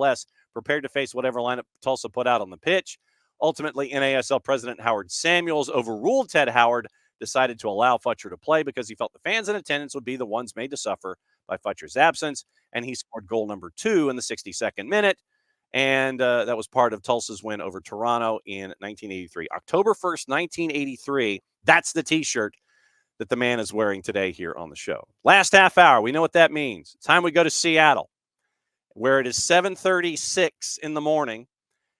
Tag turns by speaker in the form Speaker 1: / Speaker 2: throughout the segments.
Speaker 1: MLS prepared to face whatever lineup Tulsa put out on the pitch. Ultimately, NASL President Howard Samuels overruled Ted Howard, decided to allow Futcher to play because he felt the fans in attendance would be the ones made to suffer by Futcher's absence, and he scored goal number 2 in the 62nd minute, and that was part of Tulsa's win over Toronto in 1983. October 1st, 1983, that's the T-shirt that the man is wearing today here on the show. Last half hour, we know what that means. It's time we go to Seattle, where it is 7:36 in the morning,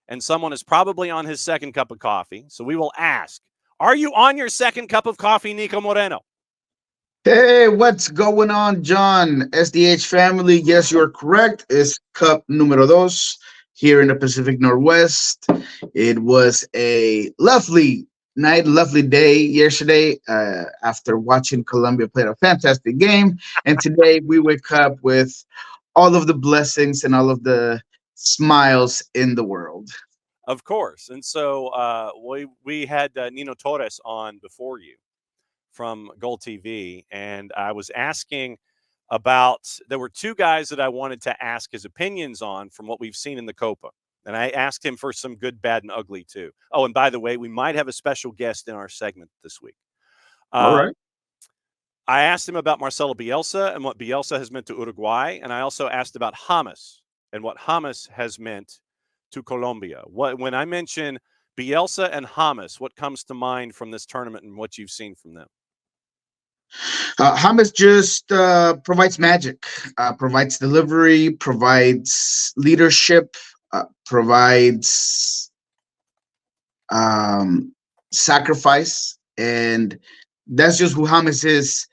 Speaker 1: and someone is probably on his second cup of coffee, so we will ask, are you on your second cup of coffee, Niko Moreno?
Speaker 2: Hey, what's going on, John? SDH family, yes, you're correct. It's cup numero dos here in the Pacific Northwest. It was a lovely night, lovely day yesterday after watching Colombia play a fantastic game. And today we wake up with all of the blessings and all of the smiles in the world.
Speaker 1: Of course. And so we had Nino Torres on before you from Goal TV, and I was asking about, there were two guys that I wanted to ask his opinions on from what we've seen in the Copa. And I asked him for some good, bad, and ugly, too. Oh, and by the way, we might have a special guest in our segment this week.
Speaker 2: All right.
Speaker 1: I asked him about Marcelo Bielsa and what Bielsa has meant to Uruguay, and I also asked about James and what James has meant to Colombia. When I mention Bielsa and James, what comes to mind from this tournament and what you've seen from them?
Speaker 2: James just provides magic, provides delivery, provides leadership, provides sacrifice, and that's just who James is,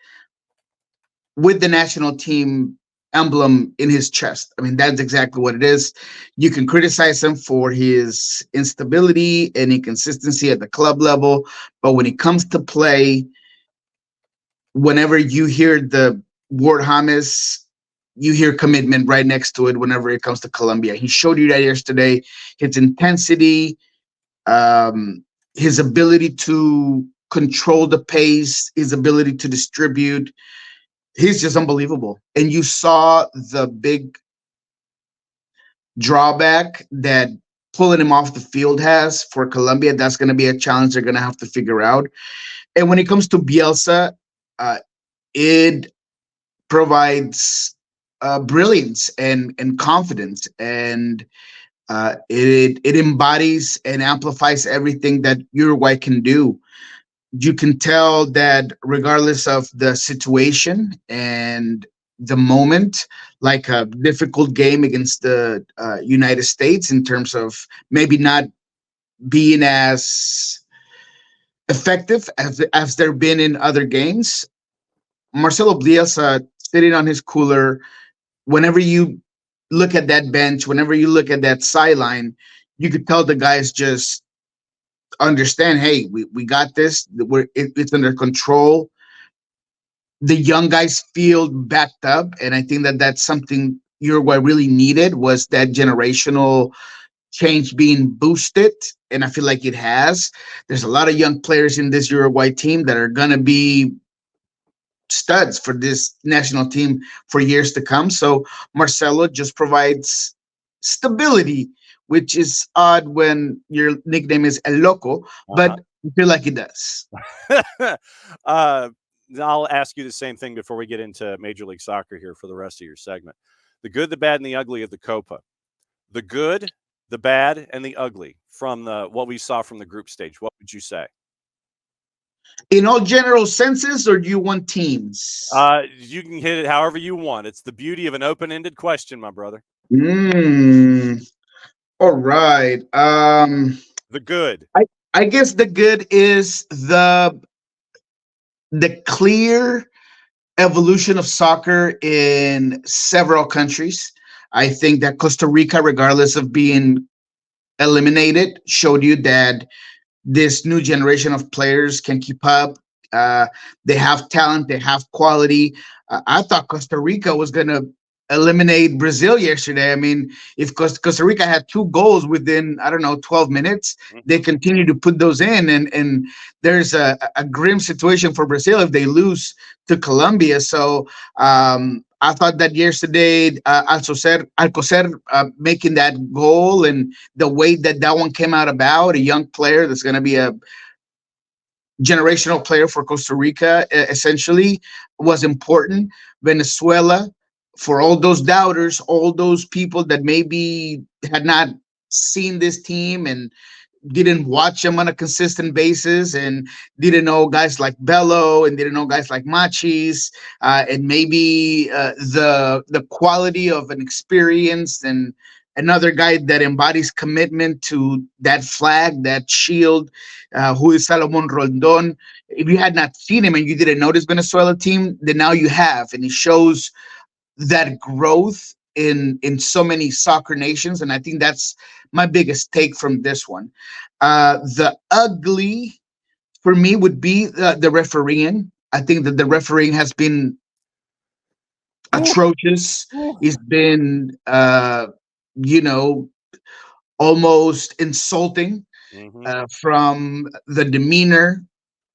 Speaker 2: with the national team emblem in his chest. I mean, that's exactly what it is. You can criticize him for his instability and inconsistency at the club level, but when it comes to play, whenever you hear the word James, you hear commitment right next to it whenever it comes to Colombia. He showed you that yesterday. His intensity, his ability to control the pace, his ability to distribute, he's just unbelievable. And you saw the big drawback that pulling him off the field has for Colombia. That's going to be a challenge they're going to have to figure out. And when it comes to Bielsa, it provides brilliance and confidence, and it embodies and amplifies everything that Uruguay can do. You can tell that regardless of the situation and the moment, like a difficult game against the United States in terms of maybe not being as effective as they've been in other games, Marcelo Bielsa sitting on his cooler, whenever you look at that bench, whenever you look at that sideline, you could tell the guys just understand, hey, we got this. It's under control. The young guys feel backed up, and I think that that's something Uruguay really needed, was that generational change being boosted, and I feel like it has. There's a lot of young players in this Uruguay team that are going to be studs for this national team for years to come. So Marcelo just provides stability, which is odd when your nickname is El Loco, but I feel like it does.
Speaker 1: I'll ask you the same thing before we get into Major League Soccer here for the rest of your segment. The good, the bad, and the ugly of the Copa. The good, the bad, and the ugly from what we saw from the group stage. What would you say?
Speaker 2: In all general senses, or do you want teams?
Speaker 1: You can hit it however you want. It's the beauty of an open-ended question, my brother.
Speaker 2: All right.
Speaker 1: The good.
Speaker 2: I guess the good is the clear evolution of soccer in several countries. I think that Costa Rica, regardless of being eliminated, showed you that this new generation of players can keep up. They have talent, they have quality. I thought Costa Rica was going to eliminate Brazil yesterday. I mean, if Costa Rica had 2 goals within, 12 minutes, they continue to put those in. And there's a grim situation for Brazil if they lose to Colombia. So I thought that yesterday, Alcocer making that goal and the way that that one came out about, a young player that's going to be a generational player for Costa Rica, essentially, was important. Venezuela, for all those doubters, all those people that maybe had not seen this team and didn't watch them on a consistent basis and didn't know guys like Bello and didn't know guys like Machis, and maybe the quality of an experienced and another guy that embodies commitment to that flag, that shield, who is Salomon Rondon. If you had not seen him and you didn't know this Venezuela team, then now you have, and it shows that growth in so many soccer nations, and I think that's my biggest take from this one. The ugly for me would be the refereeing. I think that the refereeing has been
Speaker 1: Ooh,
Speaker 2: atrocious.
Speaker 1: ooh.
Speaker 2: It's been you know almost insulting,
Speaker 1: Mhm.
Speaker 2: from the demeanor,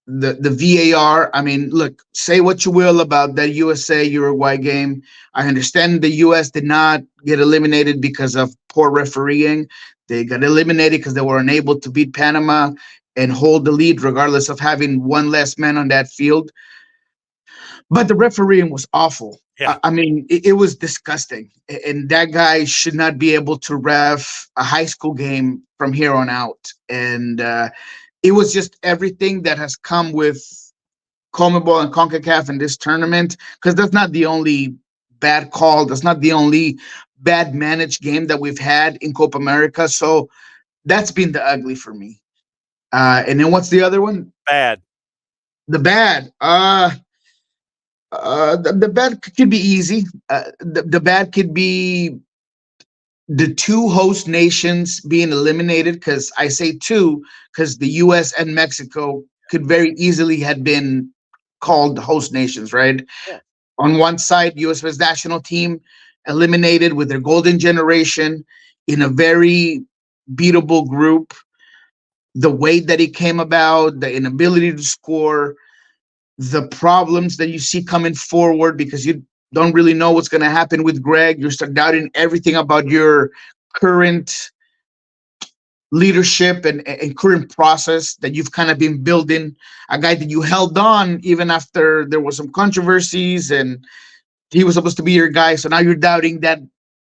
Speaker 2: the VAR. I mean, look, say what you will about that USA Uruguay game. I understand the US did not get eliminated because of poor refereeing. They got eliminated because they were unable to beat Panama and hold the lead, regardless of having one less man on that field. But the refereeing was awful.
Speaker 1: Yeah.
Speaker 2: I mean, it was disgusting. And that guy should not be able to ref a high school game from here on out. And it was just everything that has come with CONMEBOL and CONCACAF in this tournament, because that's not the only bad call. That's not the only bad managed game that we've had in Copa America. So that's been the ugly for me. And then what's the other one?
Speaker 1: Bad.
Speaker 2: The bad. The bad could be easy. The bad could be the two host nations being eliminated, because I say two because the US and Mexico could very easily have been called host nations, right?
Speaker 1: Yeah.
Speaker 2: On one side, US national team eliminated with their golden generation in a very beatable group. The way that it came about, the inability to score, the problems that you see coming forward because you don't really know what's going to happen with Greg. You start doubting everything about your current leadership and current process that you've kind of been building. A guy that you held on even after there was some controversies and he was supposed to be your guy. So now you're doubting that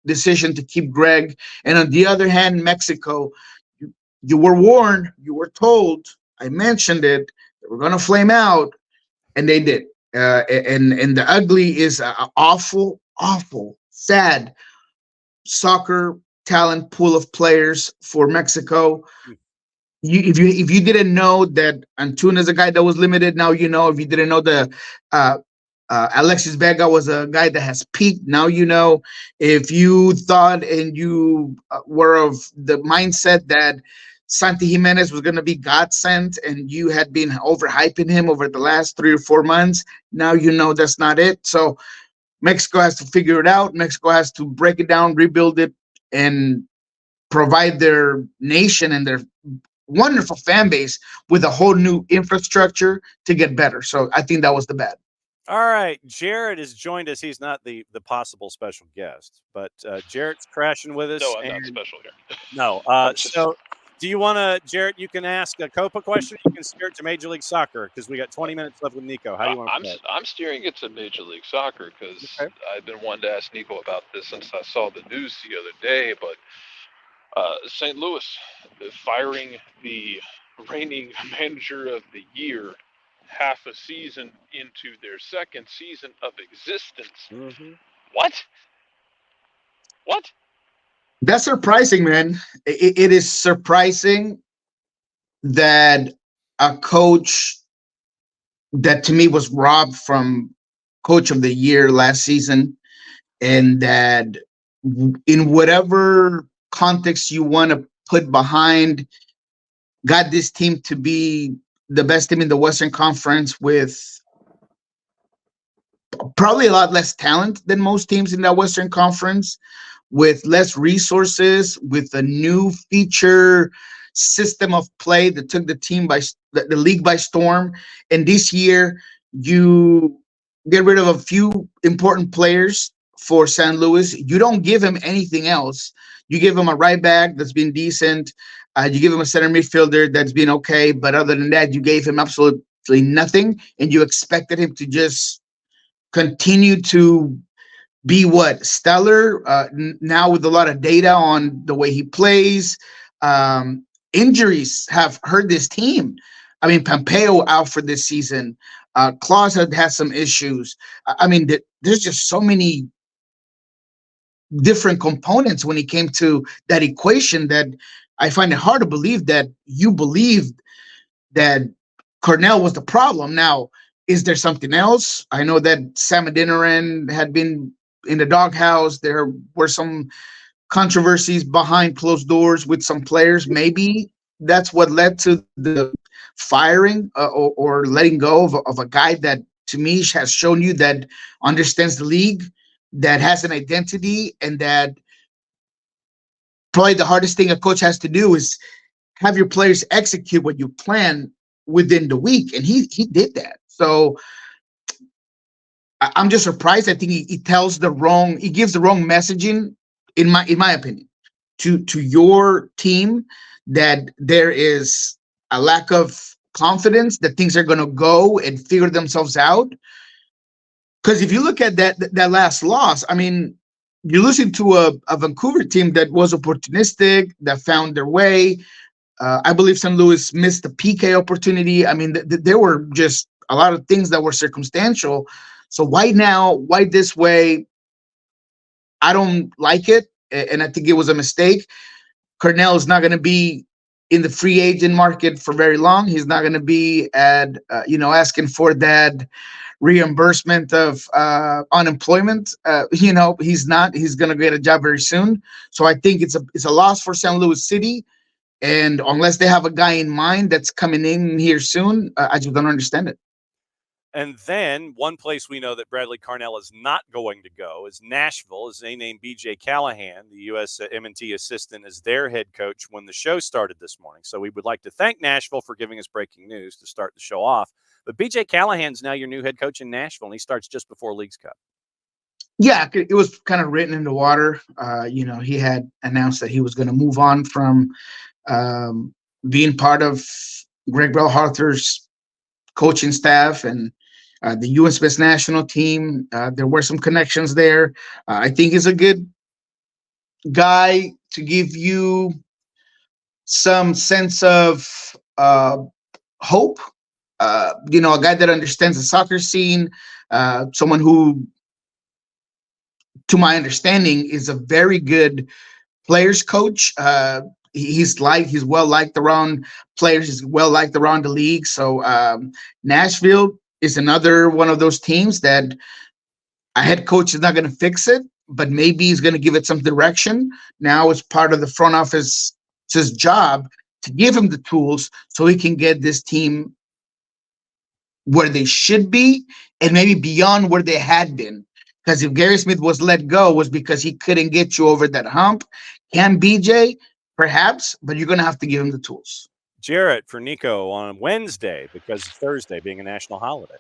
Speaker 2: decision to keep Greg. And on the other hand, Mexico, you were warned, you were told, I mentioned it, they were going to flame out, and they did. And the ugly is an awful, awful, sad soccer talent pool of players for Mexico. If you didn't know that Antuna is a guy that was limited, now you know. If you didn't know the uh, Alexis Vega was a guy that has peaked, now you know. If you thought and you were of the mindset that Santi Jimenez was going to be God sent and you had been overhyping him over the last 3 or 4 months, now you know that's not it. So Mexico has to figure it out. Mexico has to break it down, rebuild it, and provide their nation and their wonderful fan base with a whole new infrastructure to get better. So I think that was the bad.
Speaker 1: All right, Jared has joined us. He's not the possible special guest, but Jared's crashing with us.
Speaker 3: No, I'm not
Speaker 1: and
Speaker 3: special here.
Speaker 1: No.
Speaker 3: I'm just-
Speaker 1: So, do you want to, Jared? You can ask a Copa question. You can steer it to Major League Soccer because we got 20 minutes left with Niko. How do you want to play?
Speaker 3: I'm steering it to Major League Soccer because
Speaker 1: Okay.
Speaker 3: I've been wanting to ask Niko about this since I saw the news the other day. But St. Louis firing the reigning manager of the year half a season into their second season of existence.
Speaker 1: Mm-hmm.
Speaker 3: What? What?
Speaker 2: That's surprising, man. It is surprising that a coach that to me was robbed from coach of the year last season, and that in whatever context you want to put behind, got this team to be the best team in the Western Conference with probably a lot less talent than most teams in that Western Conference, with less resources, with a new feature system of play that took the league by storm. And this year, you get rid of a few important players for San Luis. You don't give him anything else. You give him a right back that's been decent. You give him a center midfielder that's been okay. But other than that, you gave him absolutely nothing. And you expected him to just continue to be what? Stellar. Now with a lot of data on the way he plays. Injuries have hurt this team. I mean, Pompeo out for this season. Claus had some issues. I mean, there's just so many different components when it came to that equation that I find it hard to believe that you believed that Cornell was the problem. Now, is there something else? I know that Sam Adeniran had been in the doghouse. There were some controversies behind closed doors with some players. Maybe that's what led to the firing or letting go of a guy that to me has shown you that understands the league, that has an identity, and that probably the hardest thing a coach has to do is have your players execute what you plan within the week. And he did that. So I'm just surprised. I think he gives the wrong messaging, in my opinion, to your team, that there is a lack of confidence that things are going to go and figure themselves out. Because if you look at that last loss, I mean, you're losing to a Vancouver team that was opportunistic, that found their way. I believe St. Louis missed the PK opportunity. I mean, there were just a lot of things that were circumstantial. So why now? Why this way? I don't like it, and I think it was a mistake. Cornell is not going to be in the free agent market for very long. He's not going to be at asking for that reimbursement of unemployment. He's not. He's going to get a job very soon. So I think it's a loss for St. Louis City. And unless they have a guy in mind that's coming in here soon, I just don't understand it.
Speaker 1: And then one place we know that Bradley Carnell is not going to go is Nashville, as they named B.J. Callahan, the U.S. M&T assistant, as their head coach when the show started this morning. So we would like to thank Nashville for giving us breaking news to start the show off. But B.J. Callahan's now your new head coach in Nashville, and he starts just before Leagues Cup.
Speaker 2: Yeah, it was kind of written in the water. He had announced that he was going to move on from being part of Greg Berhalter's coaching staff and the U.S. Best National Team. There were some connections there. I think he's a good guy to give you some sense of hope. A guy that understands the soccer scene, someone who, to my understanding, is a very good players coach. He's well liked around players. He's well liked around the league. So Nashville is another one of those teams that a head coach is not going to fix it, but maybe he's going to give it some direction. Now it's part of the front office's job to give him the tools so he can get this team where they should be and maybe beyond where they had been. Because if Gary Smith was let go, was because he couldn't get you over that hump. Can BJ? Perhaps, but you're going to have to give him the tools.
Speaker 1: Jarrett for Niko on Wednesday, because Thursday being a national holiday.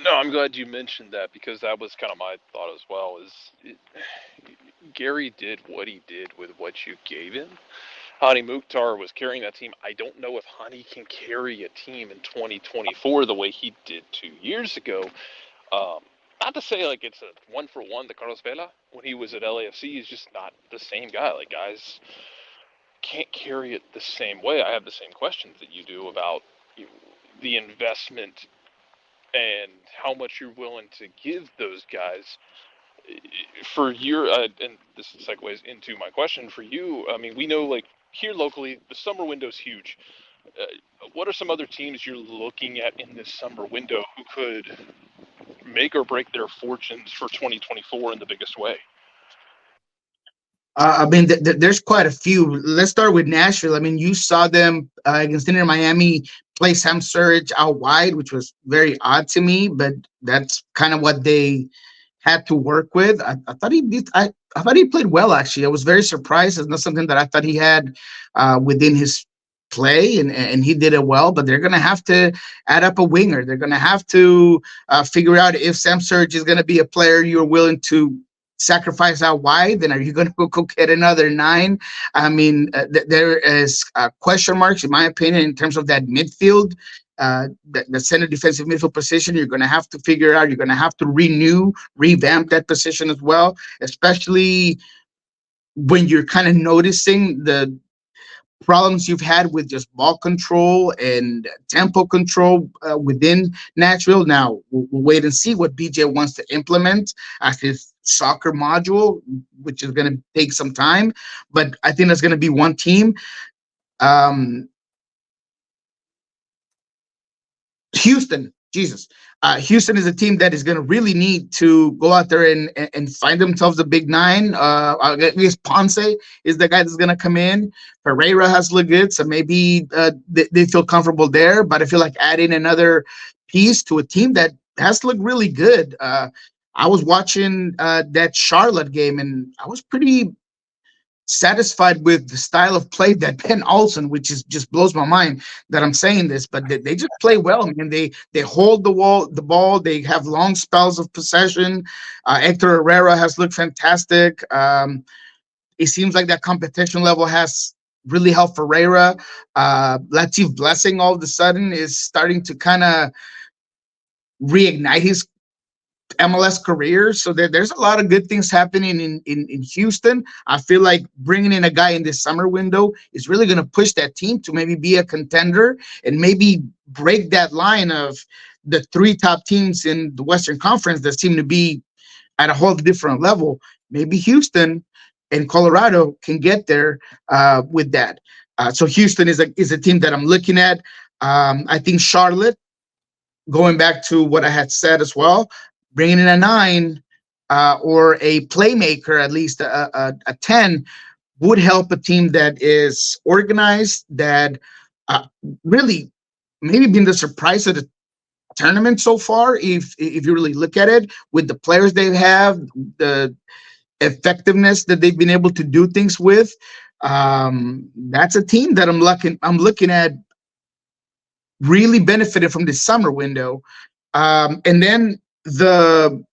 Speaker 3: No, I'm glad you mentioned that, because that was kind of my thought as well. Gary did what he did with what you gave him. Hani Mukhtar was carrying that team. I don't know if Hani can carry a team in 2024 the way he did 2 years ago. Not to say like it's a one-for-one to Carlos Vela. When he was at LAFC, he's just not the same guy. Like, guys can't carry it the same way. I have the same questions that you do about the investment and how much you're willing to give those guys. For your and this segues into my question for you. I mean, we know, like, here locally, the summer window is huge. What are some other teams you're looking at in this summer window who could make or break their fortunes for 2024 in the biggest way?
Speaker 2: There's quite a few. Let's start with Nashville. I mean, you saw them against Inter Miami play Sam Surridge out wide, which was very odd to me, but that's kind of what they had to work with. I thought he did. I thought he played well, actually. I was very surprised. It's not something that I thought he had within his play, and he did it well. But they're going to have to add up a winger. They're going to have to figure out if Sam Surge is going to be a player you're willing to sacrifice out wide. Then are you going to go get another 9? I mean, there is question marks, in my opinion, in terms of that midfield. The center defensive midfield position, you're going to have to figure out. You're going to have to revamp that position as well, especially when you're kind of noticing the problems you've had with just ball control and tempo control within Nashville. Now, we'll wait and see what BJ wants to implement as his soccer module, which is going to take some time. But I think that's going to be one team. Houston, Jesus. Houston is a team that is going to really need to go out there and find themselves a big 9. I guess Ponce is the guy that's going to come in. Pereira has looked good, so maybe they feel comfortable there. But I feel like adding another piece to a team that has looked really good. I was watching that Charlotte game, and I was pretty satisfied with the style of play that Ben Olsen, which is just blows my mind that I'm saying this, but they just play well. I mean, they hold the ball. They have long spells of possession. Hector Herrera has looked fantastic. It seems like that competition level has really helped Ferreira. Latif Blessing all of a sudden is starting to kind of reignite his MLS career. So there's a lot of good things happening in Houston. I feel like bringing in a guy in this summer window is really going to push that team to maybe be a contender and maybe break that line of the 3 top teams in the Western Conference that seem to be at a whole different level. Maybe Houston and Colorado can get there with that. So Houston is a team that I'm looking at. I think Charlotte, going back to what I had said as well, bringing in a 9 or a playmaker, at least a 10, would help a team that is organized, that really maybe been the surprise of the tournament so far, if you really look at it, with the players they have, the effectiveness that they've been able to do things with. That's a team that I'm looking at really benefited from this summer window. And then the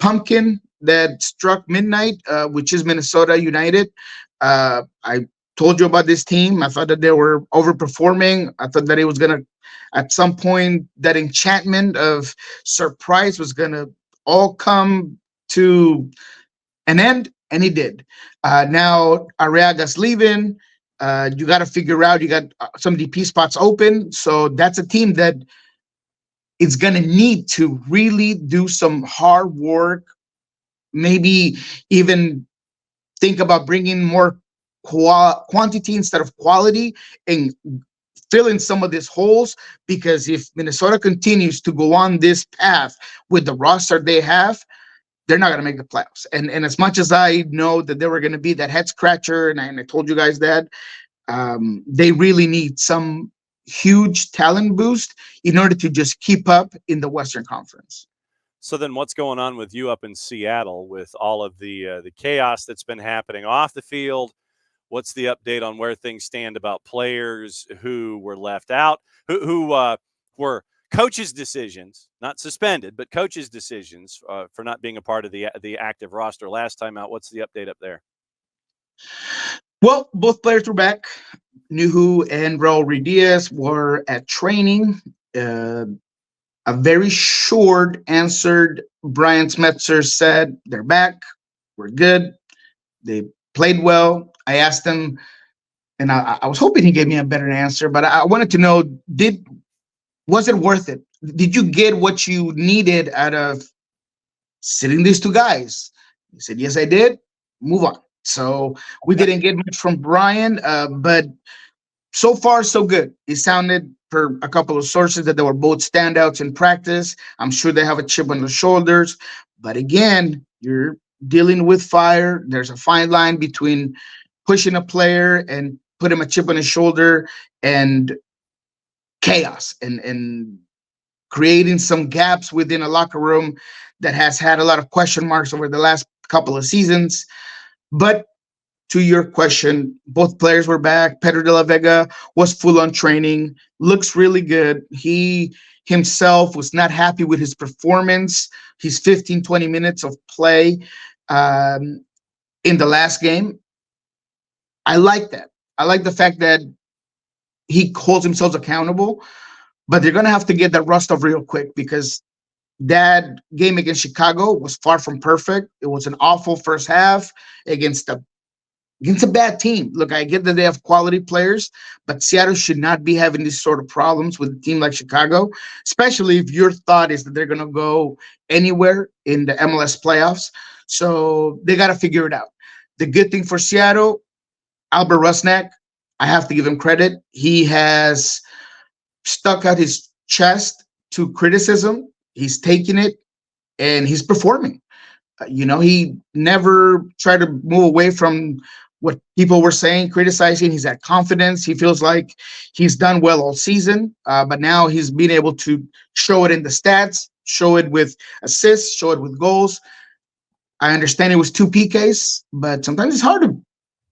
Speaker 2: pumpkin that struck midnight, which is Minnesota United. I told you about this team. I thought that they were overperforming. I thought that it was going to, at some point, that enchantment of surprise was going to all come to an end, and it did. Now, Arriaga's leaving. You got to figure out, you got some DP spots open. So that's a team that it's going to need to really do some hard work, maybe even think about bringing more quantity instead of quality and fill in some of these holes, because if Minnesota continues to go on this path with the roster they have, they're not going to make the playoffs. And as much as I know that they were going to be that head scratcher, and I told you guys that, they really need some huge talent boost in order to just keep up in the Western Conference.
Speaker 1: So then what's going on with you up in Seattle with all of the chaos that's been happening off the field? What's the update on where things stand about players who were left out, who were coaches' decisions, not suspended, but coaches' decisions for not being a part of the active roster last time out? What's the update up there?
Speaker 2: Well, both players were back. Nuhu and Raul Ruidiaz were at training. A very short answered Brian Smetzer said, they're back. We're good. They played well. I asked him, and I was hoping he gave me a better answer, but I wanted to know, was it worth it? Did you get what you needed out of sitting these 2 guys? He said, yes, I did. Move on. So we didn't get much from Brian, but so far, so good. It sounded, for a couple of sources, that they were both standouts in practice. I'm sure they have a chip on their shoulders. But again, you're dealing with fire. There's a fine line between pushing a player and putting a chip on his shoulder and chaos and creating some gaps within a locker room that has had a lot of question marks over the last couple of seasons. But to your question, both players were back. Pedro de la Vega was full on training, looks really good. He himself was not happy with his performance. His 15, 20 minutes of play in the last game. I like that. I like the fact that he holds himself accountable, but they're going to have to get that rust off real quick because that game against Chicago was far from perfect. It was an awful first half against a bad team. Look, I get that they have quality players, but Seattle should not be having these sort of problems with a team like Chicago, especially if your thought is that they're going to go anywhere in the MLS playoffs. So they got to figure it out. The good thing for Seattle, Albert Rusnak, I have to give him credit. He has stuck out his chest to criticism. He's taking it and he's performing. He never tried to move away from what people were saying, criticizing. He's had confidence. He feels like he's done well all season, but now he's been able to show it in the stats, show it with assists, show it with goals. I understand it was 2 PKs, but sometimes it's hard to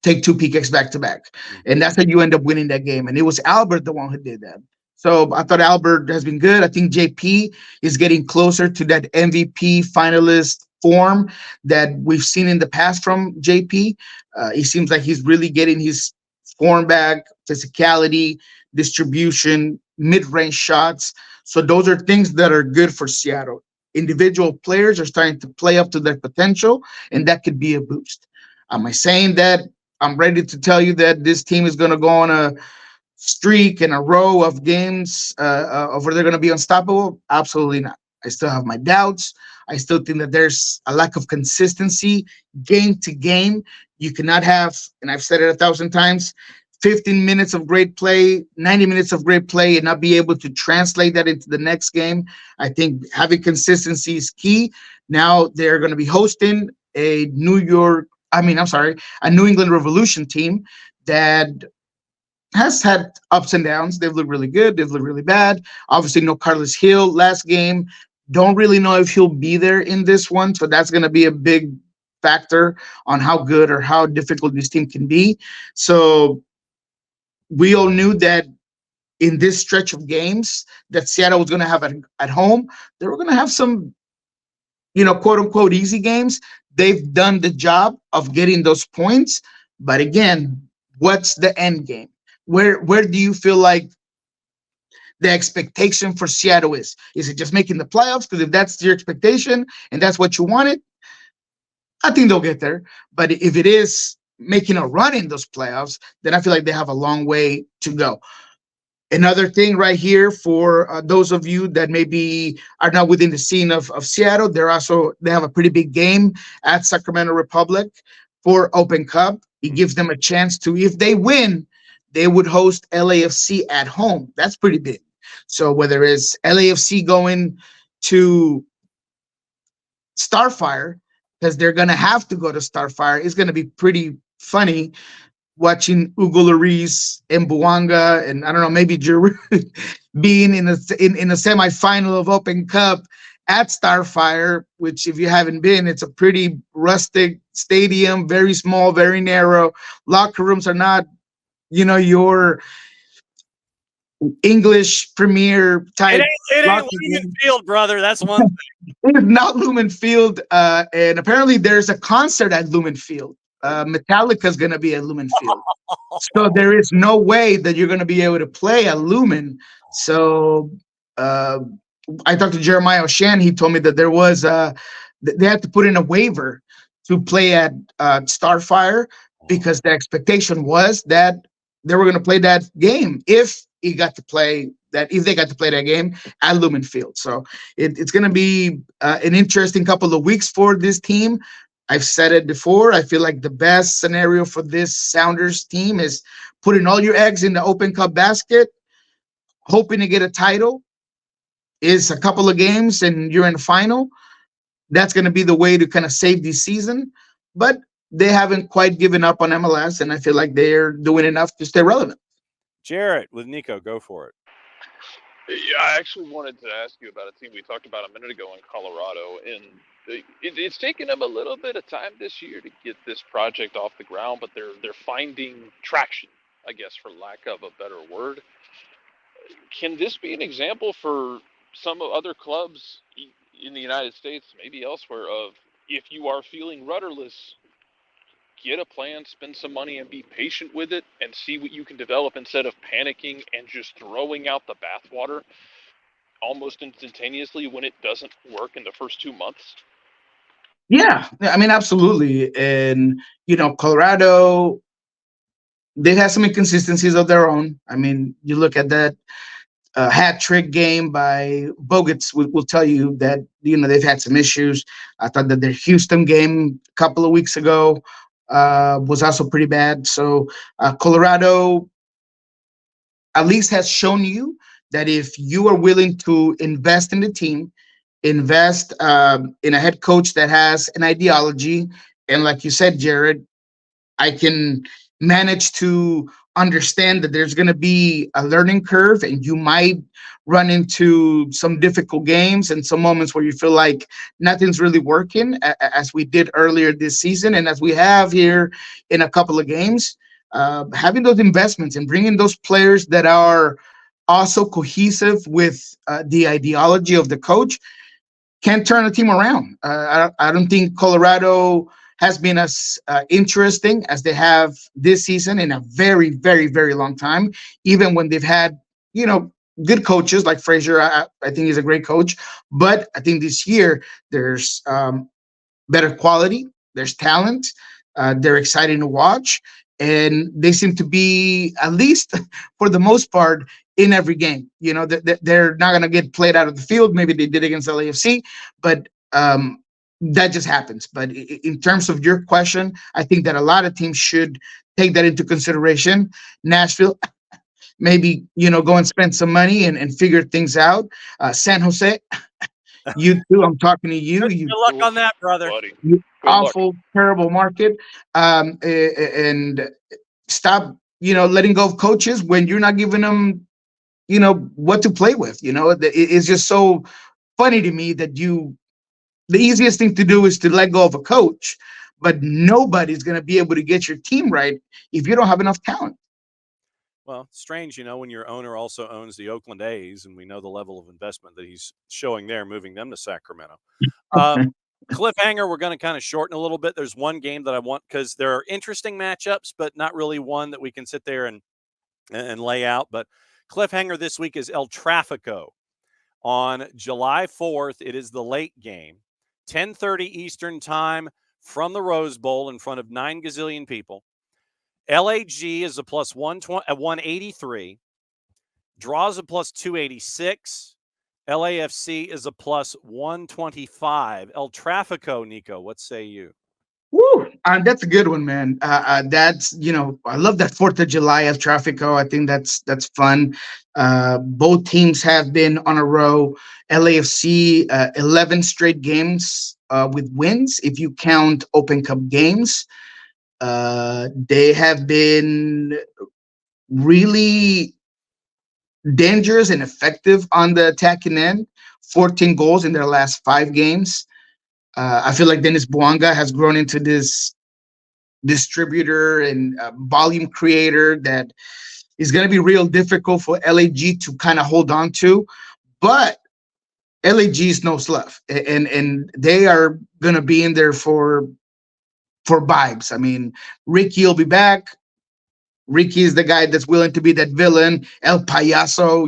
Speaker 2: take 2 PKs back to back. And that's how you end up winning that game. And it was Albert the one who did that. So I thought Albert has been good. I think JP is getting closer to that MVP finalist form that we've seen in the past from JP. He seems like he's really getting his form back, physicality, distribution, mid-range shots. So those are things that are good for Seattle. Individual players are starting to play up to their potential, and that could be a boost. Am I saying that I'm ready to tell you that this team is going to go on a streak and a row of games of where they're going to be unstoppable? Absolutely not. I still have my doubts. I still think that there's a lack of consistency game to game. You cannot have, and I've said it 1,000 times, 15 minutes of great play, 90 minutes of great play, and not be able to translate that into the next game. I think having consistency is key. Now they're going to be hosting a New England Revolution team that has had ups and downs. They've looked really good. They've looked really bad. Obviously, no Carlos Hill last game. Don't really know if he'll be there in this one. So that's going to be a big factor on how good or how difficult this team can be. So we all knew that in this stretch of games that Seattle was going to have at home, they were going to have some, quote unquote, easy games. They've done the job of getting those points. But again, what's the end game? Where do you feel like the expectation for Seattle is? Is it just making the playoffs? Because if that's your expectation and that's what you wanted, I think they'll get there. But if it is making a run in those playoffs, then I feel like they have a long way to go. Another thing right here for those of you that maybe are not within the scene of Seattle, they have a pretty big game at Sacramento Republic for Open Cup. It gives them a chance to, if they win, they would host LAFC at home. That's pretty big. So whether it's LAFC going to Starfire, because they're going to have to go to Starfire, it's going to be pretty funny watching Hugo Lloris and Buanga and I don't know, maybe Giroud being in a semifinal of Open Cup at Starfire, which if you haven't been, it's a pretty rustic stadium, very small, very narrow. Locker rooms are not, your English Premier type.
Speaker 1: It ain't Lumen Field, brother. That's one thing.
Speaker 2: It is not Lumen Field, and apparently there's a concert at Lumen Field. Metallica's going to be at Lumen Field. So there is no way that you're going to be able to play at Lumen. So I talked to Jeremiah O'Shan. He told me that there was they had to put in a waiver to play at Starfire because the expectation was that they were going to play that game if they got to play that game at Lumen Field. So it's going to be an interesting couple of weeks for this team. I've said it before. I feel like the best scenario for this Sounders team is putting all your eggs in the Open Cup basket, hoping to get a title. Is a couple of games and you're in the final. That's going to be the way to kind of save this season. But they haven't quite given up on MLS, and I feel like they're doing enough to stay relevant.
Speaker 1: Jarrett with Niko, go for it.
Speaker 3: Yeah, I actually wanted to ask you about a team we talked about a minute ago in Colorado, and It's taken them a little bit of time this year to get this project off the ground, but they're finding traction, I guess, for lack of a better word. Can this be an example for some other clubs in the United States, maybe elsewhere, of if you are feeling rudderless, get a plan, spend some money, and be patient with it, and see what you can develop instead of panicking and just throwing out the bathwater almost instantaneously when it doesn't work in the first 2 months?
Speaker 2: Yeah, I mean, absolutely. And, Colorado, they've had some inconsistencies of their own. I mean, you look at that hat trick game by Bogut's will tell you that, they've had some issues. I thought that their Houston game a couple of weeks ago was also pretty bad. So Colorado at least has shown you that if you are willing to invest in the team, invest in a head coach that has an ideology, and like you said, Jared, I can manage to understand that there's going to be a learning curve and you might run into some difficult games and some moments where you feel like nothing's really working, as we did earlier this season and as we have here in a couple of games. Having those investments and bringing those players that are also cohesive with the ideology of the coach can turn a team around. I don't think Colorado has been as interesting as they have this season in a very, very, very long time. Even when they've had, good coaches like Frazier, I think he's a great coach. But I think this year there's better quality, there's talent, they're exciting to watch, and they seem to be, at least for the most part, in every game. They're not going to get played out of the field. Maybe they did against LAFC, but that just happens. But in terms of your question, I think that a lot of teams should take that into consideration. Nashville, maybe, go and spend some money and figure things out. San Jose, you too. I'm talking to you.
Speaker 1: Good luck on that, brother.
Speaker 3: Buddy.
Speaker 2: You
Speaker 3: Good luck.
Speaker 2: awful, terrible market. And stop, letting go of coaches when you're not giving them, what to play with. It's just so funny to me that the easiest thing to do is to let go of a coach, but nobody's going to be able to get your team right if you don't have enough talent.
Speaker 1: Well, strange, when your owner also owns the Oakland A's, and we know the level of investment that he's showing there, moving them to Sacramento. Cliffhanger, we're going to kind of shorten a little bit. There's one game that I want, because there are interesting matchups, but not really one that we can sit there and lay out. But cliffhanger this week is El Trafico on July 4th. It is the late game, 10:30 Eastern time from the Rose Bowl in front of 9 gazillion people. LAG is a plus 183. Draws a plus 286. LAFC is a plus 125. El Trafico, Niko, what say you?
Speaker 2: Woo, that's a good one, man. That's, I love that 4th of July of Trafico. I think that's fun. Both teams have been on a row. LAFC, 11 straight games with wins, if you count Open Cup games. They have been really dangerous and effective on the attacking end. 14 goals in their last 5 games. I feel like Dennis Bouanga has grown into this distributor and volume creator that is going to be real difficult for LAG to kind of hold on to. But LAG is no slough, and they are going to be in there for vibes. I mean, Ricky will be back. Ricky is the guy that's willing to be that villain, El Payaso.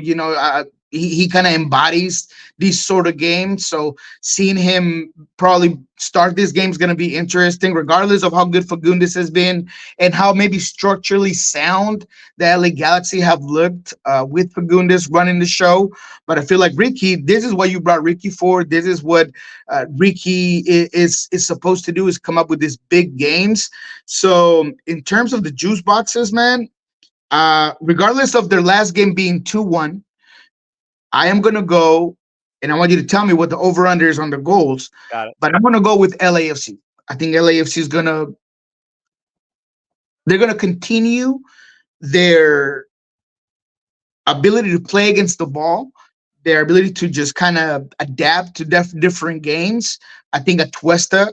Speaker 2: He kind of embodies these sort of games. So seeing him probably start this game is going to be interesting, regardless of how good Fagundes has been and how maybe structurally sound the LA Galaxy have looked with Fagundes running the show. But I feel like Ricky, this is what you brought Ricky for. This is what Ricky is supposed to do, is come up with these big games. So in terms of the juice boxes, man, regardless of their last game being 2-1, I am going to go, and I want you to tell me what the over-under is on the goals.
Speaker 1: Got it.
Speaker 2: But I'm going to go with LAFC. I think LAFC is they're going to continue their ability to play against the ball, their ability to just kind of adapt to different games. I think Atuesta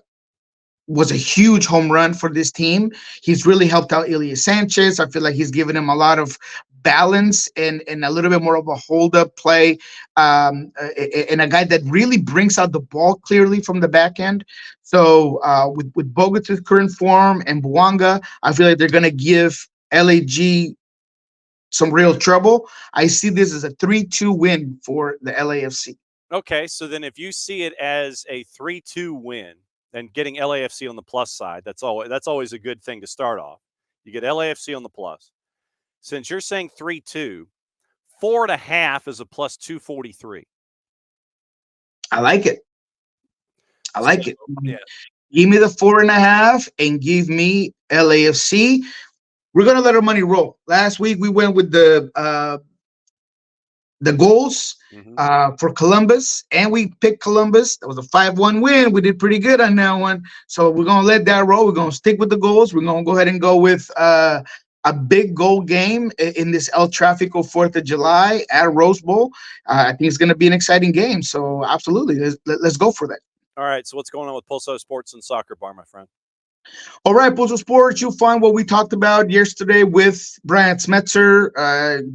Speaker 2: was a huge home run for this team. He's really helped out Elias Sanchez. I feel like he's given him a lot of balance and a little bit more of a hold up play, and a guy that really brings out the ball clearly from the back end. So with Boga's current form and Buanga, I feel like they're going to give LAG some real trouble. I see this as a 3-2 win for the LAFC.
Speaker 1: Okay, so then if you see it as a 3-2 win and getting LAFC on the plus side, that's always a good thing to start off. You get LAFC on the plus. Since you're saying 3-2, 4.5 is a plus 243.
Speaker 2: I like it. I like it.
Speaker 1: Yeah.
Speaker 2: Give me the 4.5 and give me LAFC. We're gonna let our money roll. Last week we went with the goals for Columbus, and we picked Columbus. That was a 5-1 win. We did pretty good on that one. So we're gonna let that roll. We're gonna stick with the goals. We're gonna go ahead and go with a big goal game in this El Trafico 4th of July at Rose Bowl. I think it's gonna be an exciting game. So absolutely, let's go for that.
Speaker 1: All right. So what's going on with Pulso Sports and Soccer Bar, my friend?
Speaker 2: All right, Pulso Sports, you'll find what we talked about yesterday with Brian Smetzer.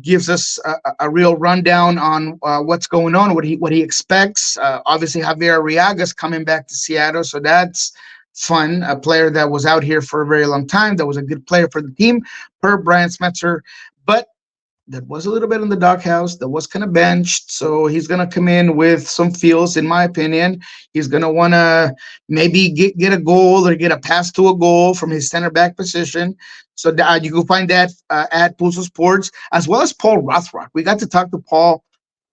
Speaker 2: Gives us a real rundown on what's going on, what he expects. Obviously, Javier Arriaga's coming back to Seattle, so that's fun. A player that was out here for a very long time, that was a good player for the team, per Brian Smetzer. But that was a little bit in the doghouse, that was kind of benched. So he's going to come in with some feels, in my opinion. He's going to want to maybe get a goal or get a pass to a goal from his center back position. So you can find that at Pulso Sports, as well as Paul Rothrock. We got to talk to Paul.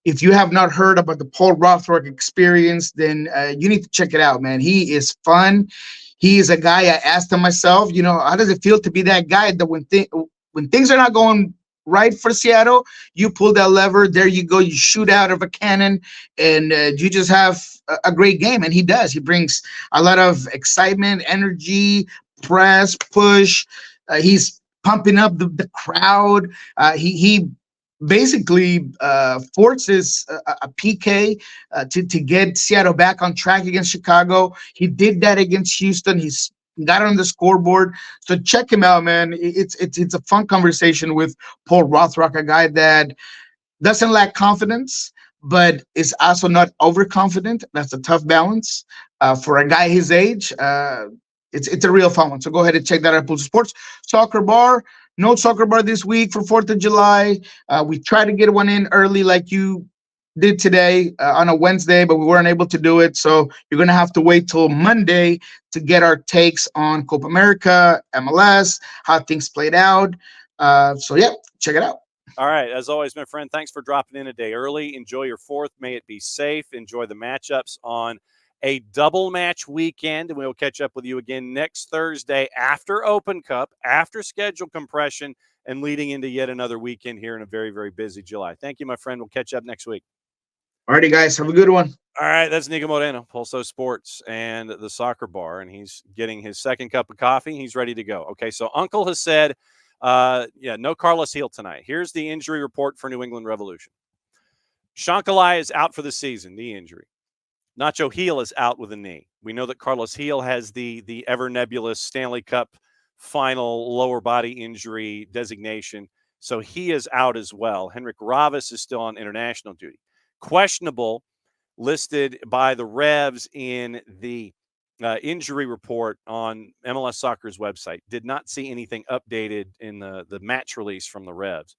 Speaker 2: If you have not heard about the Paul Rothrock experience, then you need to check it out, man. He is fun. He is a guy, I asked him myself, how does it feel to be that guy that when things are not going right for Seattle, you pull that lever, there you go, you shoot out of a cannon, and you just have a great game. And he does. He brings a lot of excitement, energy, press, push. He's pumping up the crowd. He basically forces a PK to get Seattle back on track against Chicago. He did that against Houston. He's got it on the scoreboard. So check him out, man. It's a fun conversation with Paul Rothrock, a guy that doesn't lack confidence, but is also not overconfident. That's a tough balance for a guy his age. It's a real fun one. So go ahead and check that out at Pulso Sports. Soccer Bar. No soccer bar this week for 4th of July. We tried to get one in early like you did today on a Wednesday, but we weren't able to do it. So you're going to have to wait till Monday to get our takes on Copa America, MLS, how things played out. So, yeah, check it out.
Speaker 1: All right. As always, my friend, thanks for dropping in a day early. Enjoy your 4th. May it be safe. Enjoy the matchups on a double match weekend, and we will catch up with you again next Thursday after Open Cup, after schedule compression, and leading into yet another weekend here in a very, very busy July. Thank you, my friend. We'll catch up next week.
Speaker 2: All righty, guys. Have a good one.
Speaker 1: All right. That's Niko Moreno, Pulso Sports and the Soccer Bar, and he's getting his second cup of coffee. He's ready to go. Okay, so Uncle has said, no Carlos Heel tonight. Here's the injury report for New England Revolution. Shankali is out for the season, knee injury. Nacho Heel is out with a knee. We know that Carlos Heel has the ever nebulous Stanley Cup final lower body injury designation, so he is out as well. Henrik Ravas is still on international duty. Questionable, listed by the Revs in the injury report on MLS Soccer's website. Did not see anything updated in the match release from the Revs.